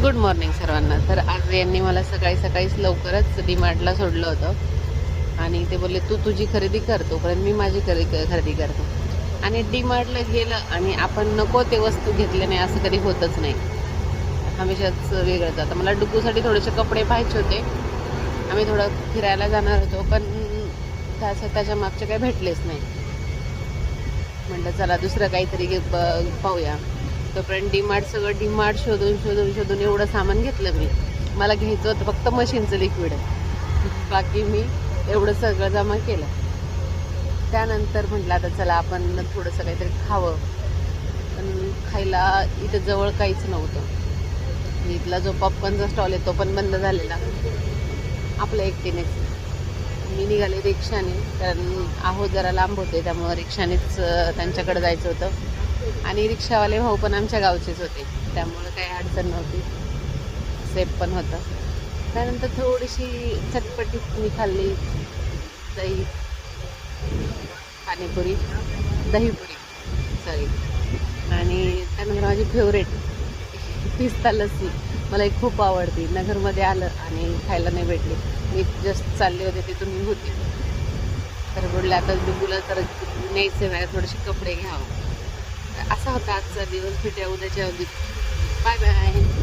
Good morning सर्वांना. तर आज यांनी मला सकाळी सकाळीच लवकरच डीमार्टला सोडलं होतं आणि ते बोलले तू तुझी खरेदी कर, तोपर्यंत मी माझी खरेदी करतो. आणि डीमार्टला गेलं आणि आपण नको ते वस्तू घेतले नाही असं कधी होतच नाही, हमेशाच वेगळंच जातं. मला डुग्गूसाठी थोडेसे कपडे पाहिजे होते. आम्ही थोडं फिरायला जाणार होतो, पण त्याच्या मागचे काही भेटलेच नाही. म्हटलं चला दुसरं काहीतरी पाहूया. तोपर्यंत डीमार्ट शोधून शोधून शोधून एवढं सामान घेतलं मी. मला घ्यायचं होतं फक्त मशीनचं लिक्विड, बाकी मी एवढं सगळं जमा केलं. त्यानंतर म्हटलं आता चला आपण थोडंसं काहीतरी खावं, पण खायला इथं जवळ काहीच नव्हतं. इथला जो पॉपकॉर्नचा स्टॉल आहे तो पण बंद झालेला. आपल्या एकटीनेच मी निघाले रिक्षाने, कारण आहोत जरा लांब होते, त्यामुळं रिक्षानेच त्यांच्याकडे जायचं होतं. आणि रिक्षावाले भाऊ पण आमच्या गावचेच होते, त्यामुळं काही अडचण नव्हती, सेफ पण होतं. त्यानंतर थोडीशी चटपटीत मी खाल्ली, दही पाणीपुरी दहीपुरी सॉरी. आणि त्यानंतर माझी फेवरेट पिस्ता लस्सी, मला एक खूप आवडते. नगरमध्ये आलं आणि खायला नाही भेटली. मी जस्ट चालले होते तिथून मी होते, तर बोलले आता डुगूला तर न्यायचं वेळा थोडेसे कपडे घ्यावं. असा होता आजचा दिवस. भेटूया उद्याच्या अवधीत. Bye bye.